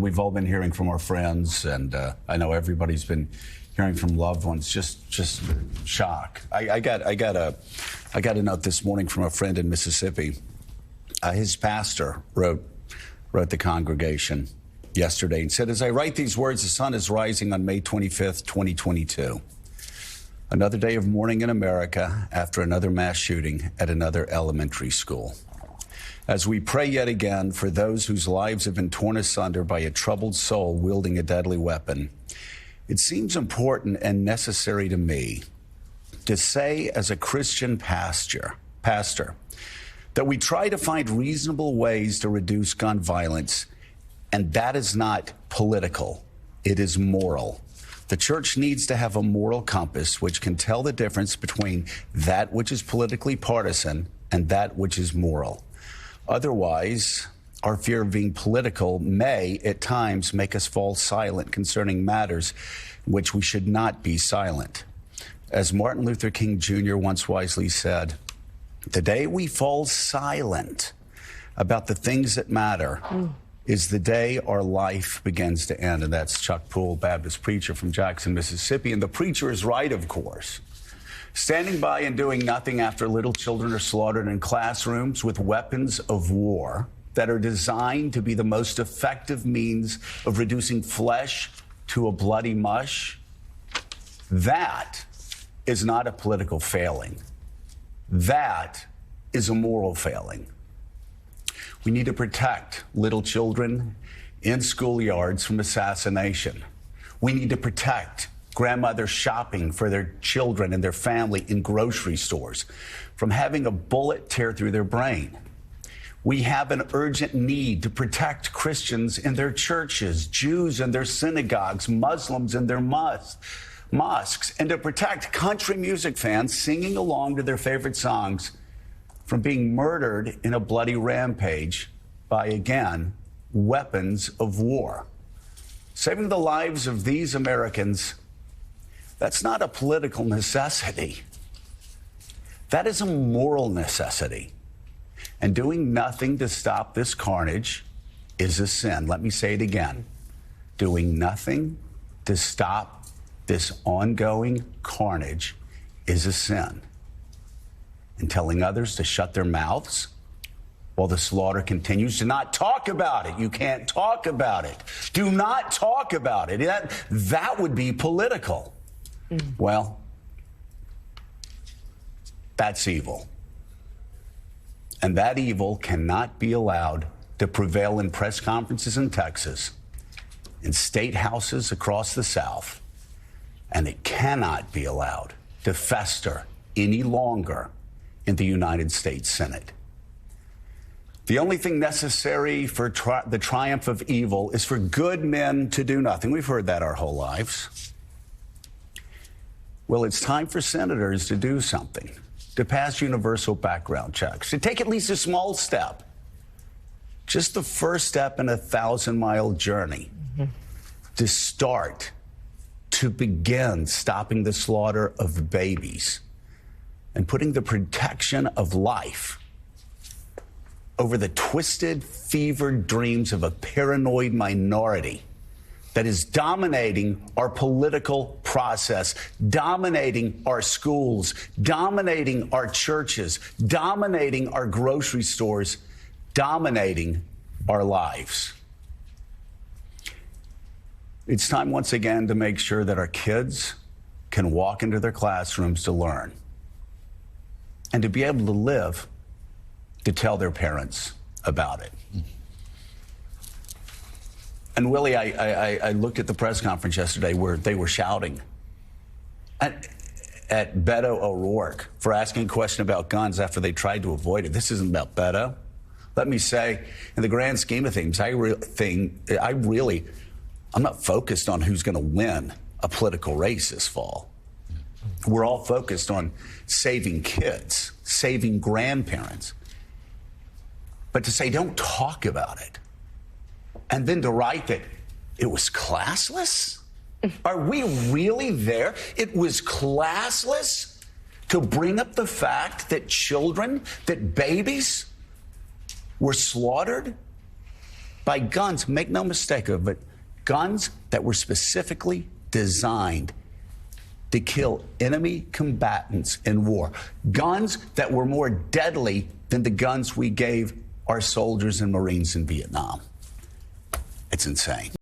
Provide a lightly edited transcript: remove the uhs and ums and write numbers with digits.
we've all been hearing from our friends, and I know everybody's been hearing from loved ones. Just shock. I got a note this morning from a friend in Mississippi. His pastor wrote the congregation yesterday and said, "As I write these words, the sun is rising on May 25th, 2022. Another day of mourning in America after another mass shooting at another elementary school. As we pray yet again for those whose lives have been torn asunder by a troubled soul wielding a deadly weapon, it seems important and necessary to me to say as a Christian pastor, that we try to find reasonable ways to reduce gun violence, and that is not political, it is moral. The church needs to have a moral compass which can tell the difference between that which is politically partisan and that which is moral. Otherwise, our fear of being political may, at times, make us fall silent concerning matters in which we should not be silent. As Martin Luther King Jr. once wisely said, the day we fall silent about the things that matter is the day our life begins to end." And that's Chuck Poole, Baptist preacher from Jackson, Mississippi. And the preacher is right, of course. Standing by and doing nothing after little children are slaughtered in classrooms with weapons of war that are designed to be the most effective means of reducing flesh to a bloody mush, that is not a political failing. That is a moral failing. We need to protect little children in schoolyards from assassination. We need to protect grandmothers shopping for their children and their family in grocery stores from having a bullet tear through their brain. We have an urgent need to protect Christians in their churches, Jews in their synagogues, Muslims in their mosques, and to protect country music fans singing along to their favorite songs from being murdered in a bloody rampage by, again, weapons of war. Saving the lives of these Americans, that's not a political necessity. That is a moral necessity. And doing nothing to stop this carnage is a sin. Let me say it again. Doing nothing to stop this ongoing carnage is a sin. And telling others to shut their mouths while the slaughter continues, to not talk about it. You can't talk about it. Do not talk about it. That would be political. Well, that's evil. And that evil cannot be allowed to prevail in press conferences in Texas, in state houses across the South, and it cannot be allowed to fester any longer in the United States Senate. The only thing necessary for the triumph of evil is for good men to do nothing. We've heard that our whole lives. Well, it's time for senators to do something, to pass universal background checks, to take at least a small step, just the first step in a 1,000-mile journey, to start, to begin stopping the slaughter of babies and putting the protection of life over the twisted, fevered dreams of a paranoid minority that is dominating our political process, dominating our schools, dominating our churches, dominating our grocery stores, dominating our lives. It's time once again to make sure that our kids can walk into their classrooms to learn and to be able to live to tell their parents about it. And Willie, I looked at the press conference yesterday where they were shouting at Beto O'Rourke for asking a question about guns after they tried to avoid it. This isn't about Beto. Let me say, in the grand scheme of things, I'm not focused on who's going to win a political race this fall. We're all focused on saving kids, saving grandparents. But to say, don't talk about it, and then to write that it was classless? Are we really there? It was classless to bring up the fact that children, that babies were slaughtered by guns, make no mistake of it, guns that were specifically designed to kill enemy combatants in war. Guns that were more deadly than the guns we gave our soldiers and Marines in Vietnam. It's insane.